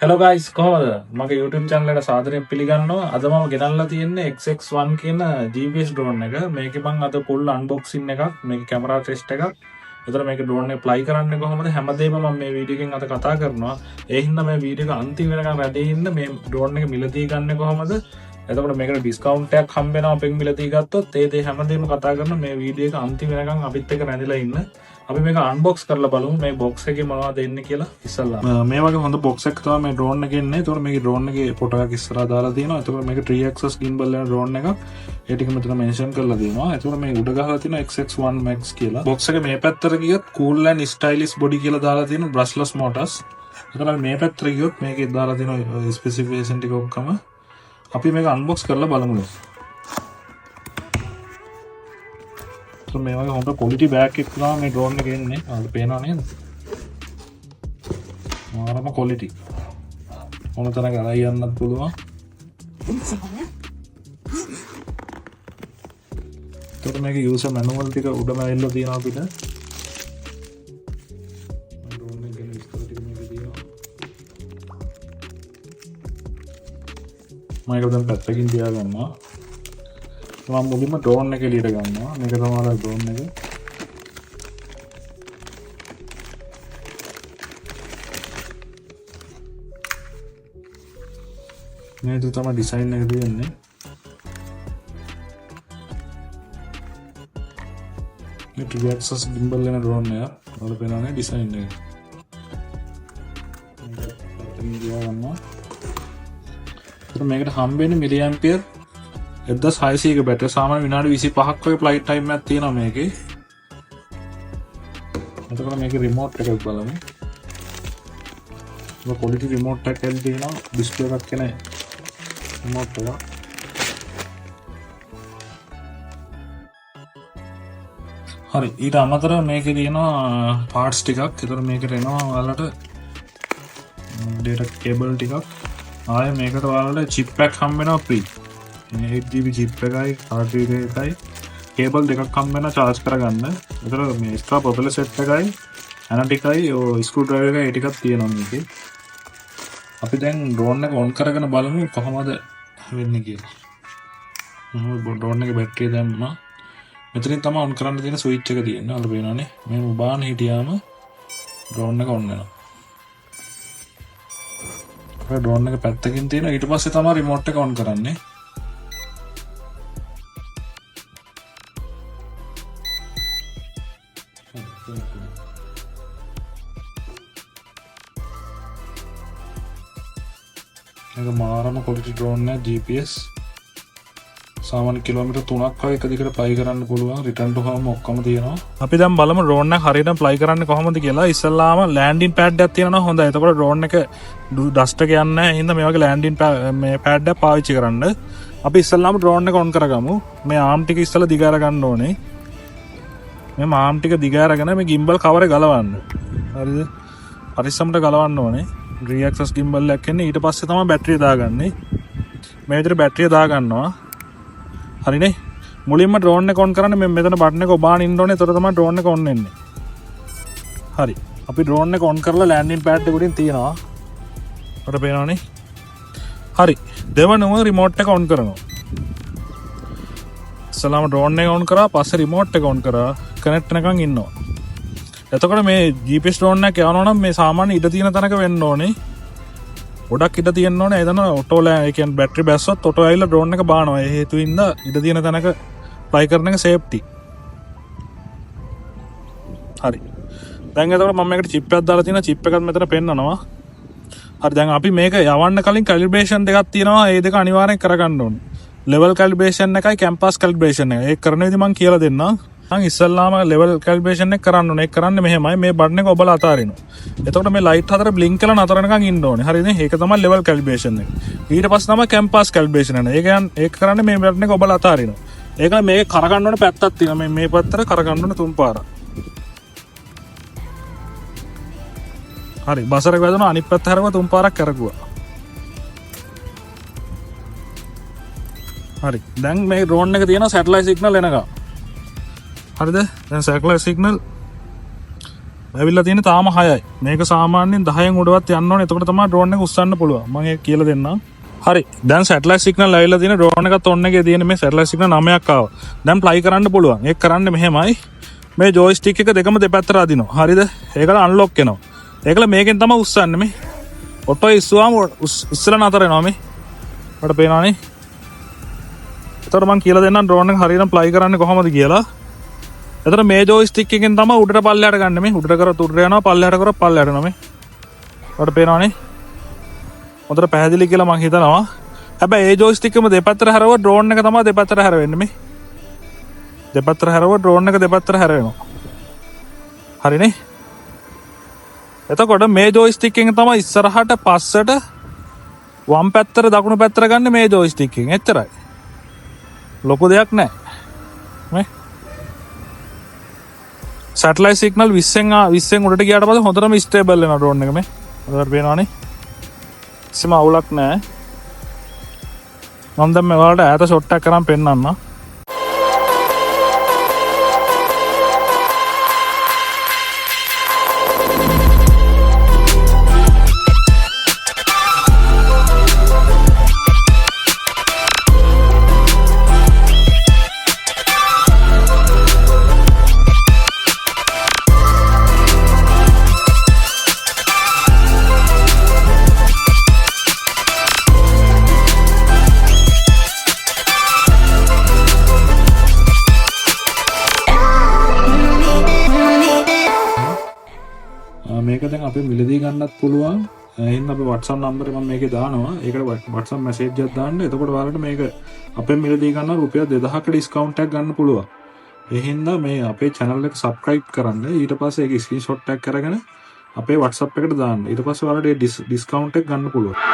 Hello guys, කොහමද? මගේ YouTube channel එකට සාදරයෙන් පිළිගන්නවා. අද මම ගෙනල්ලා තියෙන්නේ XX1 කියන GPS drone එක. මේකේ මම අද full unboxing එකක්, මේකේ camera test එකක්. එතන මේක drone එක fly කරන්නේ කොහොමද හැමදේම මම මේ වීඩියෝ එකෙන් අද කතා කරනවා. ඒ හින්දා මේ වීඩියෝ එක අන්තිම වෙනකන් රැඳී ඉන්න. මේ drone එක මිලදී ගන්න කොහොමද? එතකොට මේකට ඩිස්කවුන්ට් එකක් හම්බ වෙනවා අපෙන් මිලදී ගත්තොත්. ඒ දේ හැමදේම කතා කරන මේ වීඩියෝ එක අන්තිම වෙනකන් අපිත් එක්ක රැඳිලා ඉන්න. අපි මේක අන්බොක්ස් කරලා බලමු මේ බොක්ස් එකේ මොනවද එන්නේ කියලා ඉස්සල්ලා. මේ වගේ හොඳ බොක්ස් එකක් තමයි මේ ඩ්‍රෝන් එකේ එන්නේ. ඒතකොට මේකේ ඩ්‍රෝන් එකේ ෆොටෝ එකක් ඉස්සරහා දාලා තියෙනවා. ඒතකොට මේක 3 axis gimbal වෙන ඩ්‍රෝන් එකක්. ඒ ටික මෙතන මෙන්ෂන් කරලා තියෙනවා. ඒතකොට මේ උඩ ගහලා තියෙනවා XX1 Max කියලා. බොක්ස් එකේ මේ පැත්තට ගියොත් cool and stylish body කියලා දාලා තියෙනවා brushless motors. ඒතකොට මේ පැත්තට ගියොත් මේකේ දාලා තියෙනවා ස්පෙસિෆිකේෂන් ටික ඔක්කොම. අපි මේක අන්බොක්ස් කරලා බලමු. මේ වගේ හොඳ quality bag එකක් තමයි මේ drone එකේ එන්නේ. ඔයාලට පේනව නේද? මාරම quality. මොන තරම් අරයි යන්නත් පුළුවන්. ඒකට මේකේ user manual ටික උඩම ඇවිල්ලා තියෙනවා අපිට. මේ drone එක ගැන විස්තර ටික මේකේ තියෙනවා. මම ඒක දැන් පැත්තකින් තියාගන්නවා. මම මුලින්ම ඩ්‍රෝන් එක එළියට ගන්නවා. මේක තමයි ඩ්‍රෝන් එක. මේක තමයි ඩිසයින් එක දෙන්නේ. මේ 3 axis gimbal වෙන ඩ්‍රෝන් එක. වල පේනවනේ ඩිසයින් එක. මේකට හම්බෙන්නේ මිලිඇම්පියර් 1600 ක බැටරි. සාමාන්‍ය විනාඩි 25ක් වගේ ෆ්ලයිට් ටයිම් එකක් තියෙනවා මේකේ. එතකොට මේකේ රිමෝට් එකක් බලමු. මේ quality රිමෝට් එකක් තියෙනවා. ඩිස්ප්ලේ එකක් කියන රිමෝට් එක. හරි ඊට අමතරව මේකේ තියෙනවා පාර්ට්ස් ටිකක්. ඒතර මේකට එනවා ඔයාලට data cable ටිකක්. ආයෙ මේකට ඔයාලට chip එකක් හම්බ වෙනවා free. 8GB chip එකයි cartridge එකයි cable දෙකක් හම්බ වෙනවා charge කරගන්න. ඒතර මේ extra propeller set එකයි analytic එකයි screw driver එකයි ඒ ටිකක් තියෙනවා මේකේ. අපි දැන් drone එක on කරගෙන බලමු කොහොමද වෙන්නේ කියලා. drone එකේ බැටරිය දැම්මා. මෙතනින් තමයි on කරන්න තියෙන switch එක තියෙන්නේ. ඔයාලා පේනවනේ. මේ බාන හිටියාම drone එක on වෙනවා. ඔය drone එක පැත්තකින් තියෙනවා. ඊට පස්සේ තමයි remote එක on කරන්නේ. මේක මාරම quality drone එක GPS සාමාන්‍ය කිලෝමීටර් 3ක් වගේ එක දිගට fly කරන්න පුළුවන්. return to home ඔක්කොම තියෙනවා. අපි දැන් බලමු drone එක හරියට fly කරන්නේ කොහොමද කියලා. ඉස්සල්ලාම landing pad එකක් තියෙනවා හොඳයි. එතකොට drone එක dust එක යන්නේ නැහැ. හින්දා මේ වගේ landing මේ pad එක පාවිච්චි කරන්න. අපි ඉස්සල්ලාම drone එක on කරගමු. මේ arm ටික ඉස්සලා දිග අරගන්න ඕනේ. මේ arm ටික දිග අරගෙන මේ gimbal cover එක ගලවන්න. හරිද? පරිස්සමට ගලවන්න ඕනේ. 3 axis gimbal එකක් එන්නේ. ඊට පස්සේ තමයි බැටරිය දාගන්නේ. මේ විදිහට බැටරිය දාගන්නවා. හරිනේ. මුලින්ම drone එක on කරන්න මෙතන බටන් එක ඔබාන ඉන්න ඕනේ. එතකොට තමයි drone එක on වෙන්නේ. හරි. අපි drone එක on කරලා landing pad එක උඩින් තියනවා. ඔතන පේනවනේ. හරි. දෙවනුව remote එක on කරනවා. ඉස්සලාම drone එක on කරා පස්සේ remote එක on කරා connect වෙනකන් ඉන්නවා. එතකොට මේ GPS drone එක යනවා නම් මේ සාමාන්‍ය ඉඩ තියෙන තැනක වෙන්න ඕනේ. ගොඩක් ඉඩ තියෙන්න ඕනේ. එතන ඔටෝ ඒ කියන්නේ බැටරි බැස්සොත් ඔටෝ ඇවිල්ලා drone එක බානවා. ඒ හේතුවින්ද ඉඩ තියෙන තැනක fly කරන එක safety. හරි. දැන් එතකොට මම මේකට chip එකක් දාලා තියෙනවා. chip එකත් මෙතන පෙන්නනවා. හරි දැන් අපි මේක යවන්න කලින් calibration දෙකක් තියෙනවා. ඒ දෙක අනිවාර්යෙන් කරගන්න ඕනේ. level calibration එකයි campus calibration එක. ඒක කරන විදිහ මම කියලා දෙන්නම්. ඉස්සල්ලාම level calibration එක කරන්න ඕනේ. ඒක කරන්නේ මෙහෙමයි. මේ බටන් එක ඔබලා අතාරිනවා. එතකොට මේ light හතර blink කරලා නතර වෙනකන් ඉන්න ඕනේ. හරිනේ? ඒක තමයි level calibration එක. ඊට පස්සේ තමයි campus calibration එක. ඒක කරන්නේ මේ බටන් එක ඔබලා අතාරිනවා. ඒක මේක කරගන්න ඕනේ පැත්තක් තියෙනවා. මේ පැත්තට කරගන්න ඕනේ තුන් පාරක්. හරි. බසරක වැදුණා අනිත් පැත්ත හැරෙව තුන් පාරක් කරගුවා. හරි. දැන් මේ drone එක තියෙනවා satellite signal එනකම්. හරිද? දැන් satellite signal ඇවිල්ලා තියෙන තාම 6යි. මේක සාමාන්‍යයෙන් 10න් උඩවත් යන්න ඕනේ. එතකොට තමයි ඩ්‍රෝන් එක උස්සන්න පුළුවන්. මම ඒක කියලා දෙන්නම්. හරි. දැන් සැටලයිට් සිග්නල් ඇවිල්ලා තියෙන ඩ්‍රෝන් එකත් ඔන්න එකේ තියෙන මේ සැටලයිට් සිග්නල් 9ක් ආවා. දැන් ප්ලයි කරන්න පුළුවන්. ඒක කරන්නේ මෙහෙමයි. මේ ජොයිස්ටික් එක දෙකම දෙපැත්තට අදිනවා. හරිද? ඒකට අන්ලොක් වෙනවා. ඒකල මේකෙන් තමයි උස්සන්නේ මේ. ඔටෝ ඉස්සුවාම ඉස්සලා නතර වෙනවා මේ. ඔයාලට පේනවනේ. එතකොට මම කියලා දෙන්නම් ඩ්‍රෝන් එක හරියට ප්ලයි කරන්නේ කොහොමද කියලා. එතකොට මේ ජොයිස්ටික් එකෙන් තමයි උඩට පල්ලයට ගන්න මේ. උඩට කරත් උඩට යනවා පල්ලයට කරත් පල්ලයට යනවා මේ. ඔයාලට පේනවනේ. හොඳට පැහැදිලි කියලා මම හිතනවා. හැබැයි ඒ ජොයිස්ටික් එකම දෙපැත්තට හැරව ඩ්‍රෝන් එක තමයි දෙපැත්තට හැරෙන්නේ මේ. දෙපැත්තට හැරව ඩ්‍රෝන් එක දෙපැත්තට හැරෙනවා. හරිනේ? එතකොට මේ ජොයිස්ටික් එකෙන් තමයි ඉස්සරහට පස්සට වම් පැත්තට දකුණු පැත්තට ගන්න මේ ජොයිස්ටික් එකෙන්. එච්චරයි. ලොකු දෙයක් නැහැ. මේ සැටලයිට් සිග්නල් 20න් උඩට ගියාට පස්සේ හොඳටම ස්ටේබල් වෙනවා ඩ්‍රෝන් එක මේ. හොඳට පේනවනේ. කිසිම අවුලක් නැහැ. මම දැන් මේ ඔයාලට ඈත ෂොට් එකක් කරන් පෙන්නන්න. මේක දැන් අපි මිලදී ගන්නත් පුළුවන්. එහෙනම් අපි WhatsApp නම්බරේ මම මේකේ දානවා. ඒකට WhatsApp මැසේජ් එකක් දාන්න. එතකොට ඔයාලට මේක අපෙන් මිලදී ගන්න රුපියල් 2000ක ඩිස්කවුන්ට් එකක් ගන්න පුළුවන්. එහෙනම් මේ අපේ channel එක subscribe කරන්න. ඊට පස්සේ ඒක screenshot එකක් අරගෙන අපේ WhatsApp එකට දාන්න. ඊට පස්සේ ඔයාලට ඩිස්කවුන්ට් එක ගන්න පුළුවන්.